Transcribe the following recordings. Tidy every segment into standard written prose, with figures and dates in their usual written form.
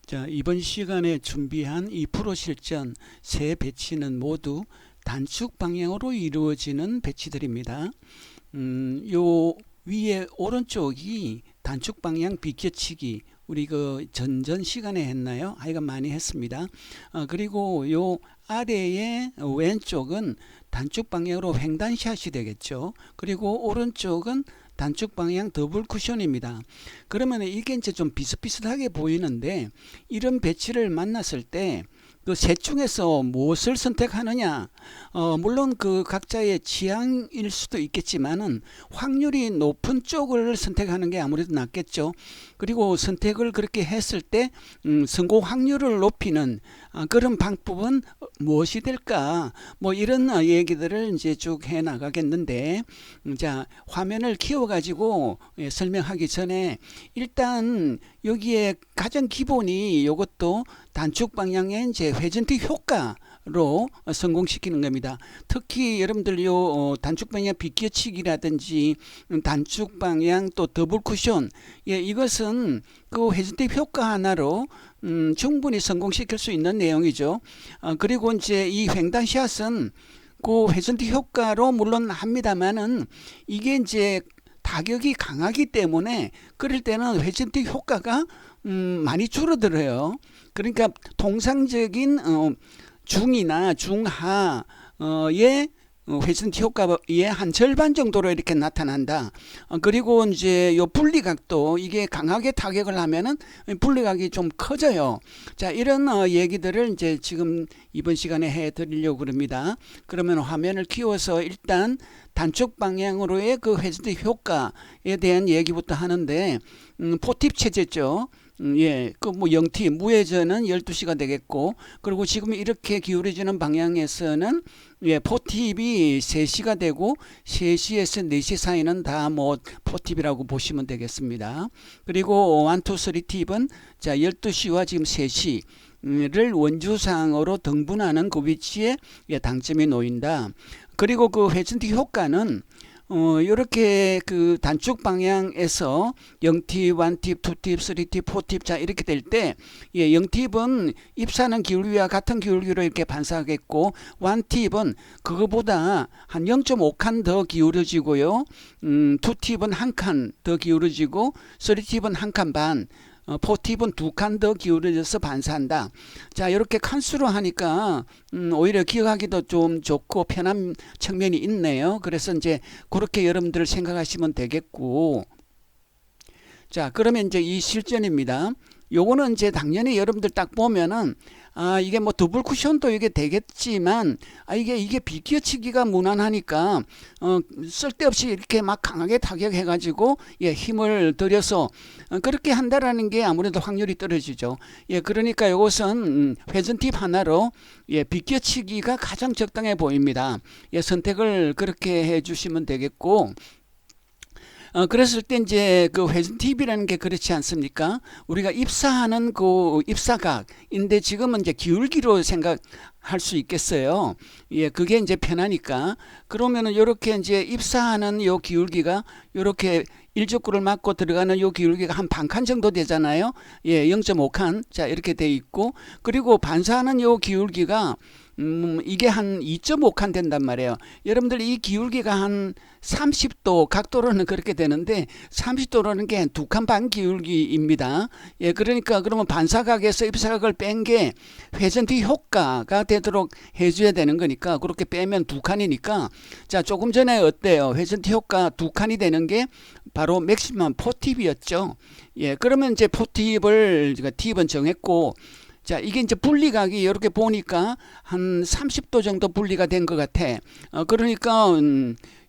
자, 이번 시간에 준비한 2% 실전 세 배치는 모두 단축 방향으로 이루어지는 배치들입니다. 요 위에 오른쪽이 단축 방향 비껴치기, 우리 그 전전 시간에 했나요? 하여간 많이 했습니다. 그리고 요 아래의 왼쪽은 단축 방향으로 횡단샷이 되겠죠. 그리고 오른쪽은 단축 방향 더블 쿠션입니다. 그러면 이게 이제 좀 비슷비슷하게 보이는데, 이런 배치를 만났을 때 그 셋 중에서 무엇을 선택하느냐, 물론 그 각자의 취향일 수도 있겠지만은 확률이 높은 쪽을 선택하는 게 아무래도 낫겠죠. 그리고 선택을 그렇게 했을 때 성공 확률을 높이는 그런 방법은 무엇이 될까, 뭐 이런 얘기들을 이제 쭉 해 나가겠는데, 자, 화면을 키워 가지고 설명하기 전에 일단 여기에 가장 기본이 요것도 단축 방향의 이제 회전틱 효과로 성공시키는 겁니다. 특히 여러분들 요 단축 방향 비껴치기라든지 단축 방향 또 더블 쿠션, 이것은 그 회전틱 효과 하나로 충분히 성공시킬 수 있는 내용이죠. 그리고 이제 이 횡단샷은 그 회전틱 효과로 물론 합니다만은, 이게 이제 타격이 강하기 때문에 그럴 때는 회전틱 효과가 많이 줄어들어요. 그러니까 통상적인 중이나 중하의 회전틱 효과의 한 절반 정도로 이렇게 나타난다. 그리고 이제 요 분리각도 이게 강하게 타격을 하면은 분리각이 좀 커져요. 자, 이런 얘기들을 이제 지금 이번 시간에 해 드리려고 그럽니다. 그러면 화면을 키워서 일단 단축 방향으로의 그 회전틱 효과에 대한 얘기부터 하는데, 포팁 체제죠. 그 뭐 0t 무회전은 12시가 되겠고, 그리고 지금 이렇게 기울어지는 방향에서는 포팁이 3시가 되고 3시에서 4시 사이는 다 뭐 포팁이라고 보시면 되겠습니다. 그리고 1, 2, 3 팁은 자 12시와 지금 3시를 원주상으로 등분하는 그 위치에 당점이 놓인다. 그리고 그 회전틱 효과는 이렇게 그 단축 방향에서 0팁, 1팁, 2팁, 3팁, 4팁, 자 이렇게 될 때 0팁은 입사하는 기울기와 같은 기울기로 이렇게 반사하겠고, 1팁은 그거보다 한 0.5칸 더 기울어지고요, 2팁은 한 칸 더 기울어지고, 3팁은 한 칸 반, 4팁은 2칸 더 기울어져서 반사한다. 자, 이렇게 칸수로 하니까 오히려 기억하기도 좀 좋고 편한 측면이 있네요. 그래서 이제 그렇게 여러분들 생각하시면 되겠고, 자, 그러면 이제 이 실전입니다. 요거는 이제 당연히 여러분들 딱 보면은 이게 뭐 더블 쿠션도 이게 되겠지만, 이게 비껴치기가 무난하니까 쓸데없이 이렇게 막 강하게 타격해 가지고 힘을 들여서 그렇게 한다라는 게 아무래도 확률이 떨어지죠. 그러니까 이것은 회전팁 하나로 비껴치기가 가장 적당해 보입니다. 선택을 그렇게 해 주시면 되겠고, 그랬을 때 이제 그 회전팁이라는 게 그렇지 않습니까? 우리가 입사하는 그 입사각인데 지금은 이제 기울기로 생각할 수 있겠어요. 그게 이제 편하니까. 그러면은 요렇게 이제 입사하는 요 기울기가 요렇게 일족구를 맞고 들어가는 요 기울기가 한 반칸 정도 되잖아요. 0.5칸. 자, 이렇게 돼 있고, 그리고 반사하는 요 기울기가 이게 한 2.5칸 된단 말이에요. 여러분들 이 기울기가 한 30도 각도로는 그렇게 되는데, 30도라는 게 한 2칸 반 기울기입니다. 그러니까 그러면 반사각에서 입사각을 뺀 게 회전틱 효과가 되도록 해줘야 되는 거니까, 그렇게 빼면 2칸이니까, 자, 조금 전에 어때요? 회전틱 효과 2칸이 되는 게 바로 맥시멈 4팁이었죠. 그러면 이제 4팁을 제가 팁은 정했고, 자, 이게 이제 분리각이 이렇게 보니까 한 30도 정도 분리가 된 것 같아. 그러니까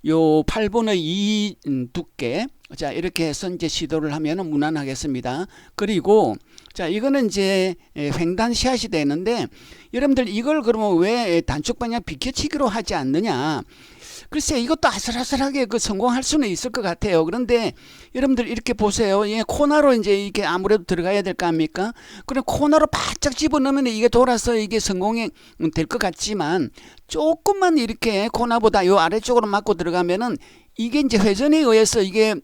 요 8분의 2 두께, 자 이렇게 해서 이제 시도를 하면 무난하겠습니다. 그리고 자, 이거는 이제 횡단샷이 되는데, 여러분들 이걸 그러면 왜 단축 방향 비껴치기로 하지 않느냐? 글쎄, 이것도 아슬아슬하게 성공할 수는 있을 것 같아요. 그런데 여러분들 이렇게 보세요. 코너로 이제 이게 아무래도 들어가야 될 거 아닙니까? 그럼 코너로 바짝 집어넣으면 이게 돌아서 이게 성공이 될 것 같지만, 조금만 이렇게 코너보다 요 아래쪽으로 맞고 들어가면은 이게 이제 회전에 의해서 이게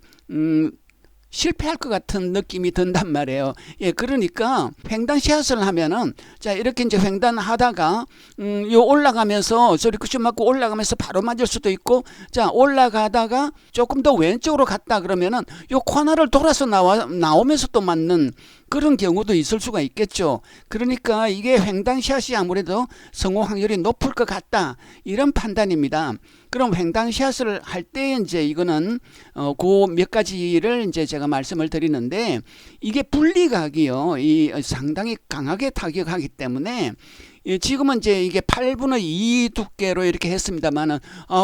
실패할 것 같은 느낌이 든단 말이에요. 예, 그러니까 횡단 샷을 하면은 자 이렇게 이제 횡단 하다가 요 올라가면서 소리 쿠션 맞고 올라가면서 바로 맞을 수도 있고 자 올라가다가 조금 더 왼쪽으로 갔다 그러면은 요 코너를 돌아서 나오면서 또 맞는 그런 경우도 있을 수가 있겠죠. 그러니까 이게 횡단 샷이 아무래도 성공 확률이 높을 것 같다 이런 판단입니다. 그럼 횡단 샷을 할 때 이제 이거는 그 몇 가지를 이제 제가 말씀을 드리는데 이게 분리각이요. 이 상당히 강하게 타격하기 때문에 지금은 이제 이게 8분의 2 두께로 이렇게 했습니다만은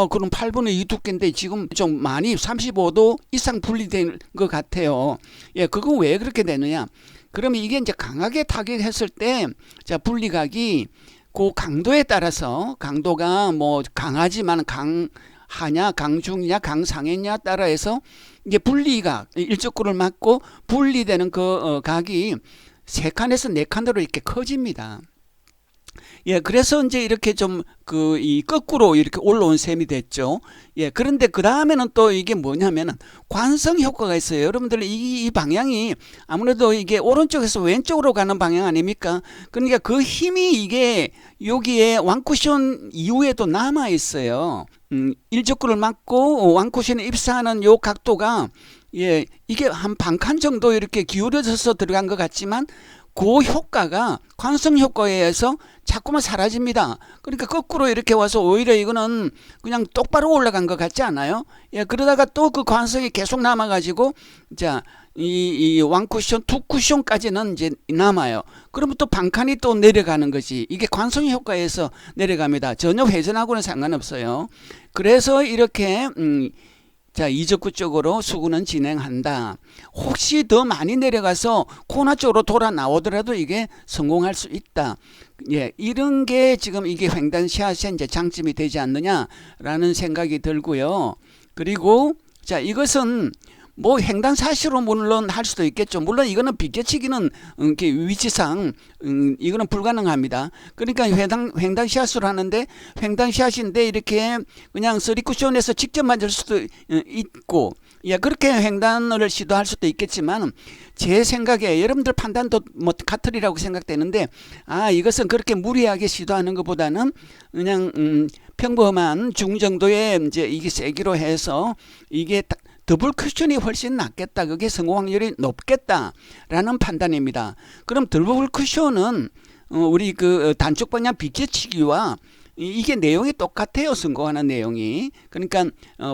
그럼 8분의 2 두께인데 지금 좀 많이 35도 이상 분리된 것 같아요. 예, 그건 왜 그렇게 되느냐? 그러면 이게 이제 강하게 타격했을 때 자 분리각이 그 강도에 따라서 강도가 뭐 강하지만 강하냐 강중이냐 강상했냐 따라 해서 이게 분리각 일적구를 맞고 분리되는 그 각이 3칸에서 4칸으로 이렇게 커집니다. 예, 그래서 이제 이렇게 좀 이 거꾸로 이렇게 올라온 셈이 됐죠. 예, 그런데 그 다음에는 또 이게 뭐냐면은 관성 효과가 있어요. 여러분들 이 방향이 아무래도 이게 오른쪽에서 왼쪽으로 가는 방향 아닙니까? 그러니까 그 힘이 이게 여기에 완쿠션 이후에도 남아 있어요. 일적구를 맞고 완쿠션에 입사하는 요 각도가 예, 이게 한 반칸 정도 이렇게 기울어져서 들어간 것 같지만 그 효과가 관성 효과에 의해서 자꾸만 사라집니다. 그러니까 거꾸로 이렇게 와서 오히려 이거는 그냥 똑바로 올라간 것 같지 않아요? 예, 그러다가 또 그 관성이 계속 남아가지고 자, 이 완쿠션, 투쿠션까지는 이제 남아요. 그러면 또 반칸이 또 내려가는 것이 이게 관성 효과에서 내려갑니다. 전혀 회전하고는 상관없어요. 그래서 이렇게 자, 이적구 쪽으로 수구는 진행한다. 혹시 더 많이 내려가서 코너 쪽으로 돌아 나오더라도 이게 성공할 수 있다. 예, 이런 게 지금 이게 횡단샷의 이제 장점이 되지 않느냐라는 생각이 들고요. 그리고 자, 이것은 뭐 횡단샷으로 물론 할 수도 있겠죠. 물론 이거는 비껴치기는 위치상 이거는 불가능합니다. 그러니까 횡단샷을 하는데 횡단샷인데 이렇게 그냥 쓰리쿠션에서 직접 맞을 수도 있고 예, 그렇게 횡단을 시도할 수도 있겠지만 제 생각에 여러분들 판단도 뭐 같으리라고 생각되는데 이것은 그렇게 무리하게 시도하는 것보다는 그냥 평범한 중정도의 이제 이게 세기로 해서 이게 더블 쿠션이 훨씬 낫겠다. 그게 성공 확률이 높겠다라는 판단입니다. 그럼 더블 쿠션은 우리 그 단축 방향 비껴치기와 이게 내용이 똑같아요. 성공하는 내용이. 그러니까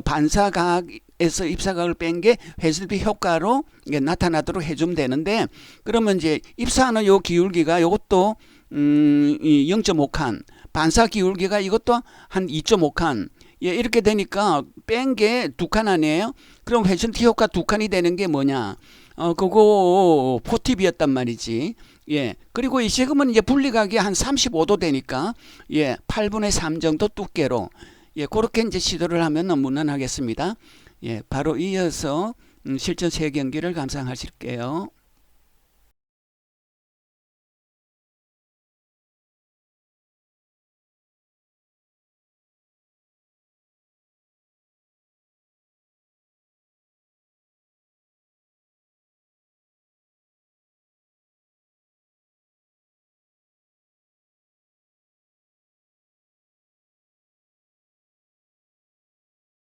반사각에서 입사각을 뺀 게 회전비 효과로 나타나도록 해주면 되는데 그러면 이제 입사하는 요 기울기가 이것도 0.5칸 반사 기울기가 이것도 한 2.5칸 예, 이렇게 되니까 뺀 게 2칸 아니에요? 그럼 회전티 효과 2칸이 되는 게 뭐냐? 그거 포팁이었단 말이지. 예. 그리고 이 지금은 이제 분리각이 한 35도 되니까 예, 8분의 3 정도 두께로 예, 그렇게 이제 시도를 하면 무난하겠습니다. 예, 바로 이어서 실전 3경기를 감상하실게요.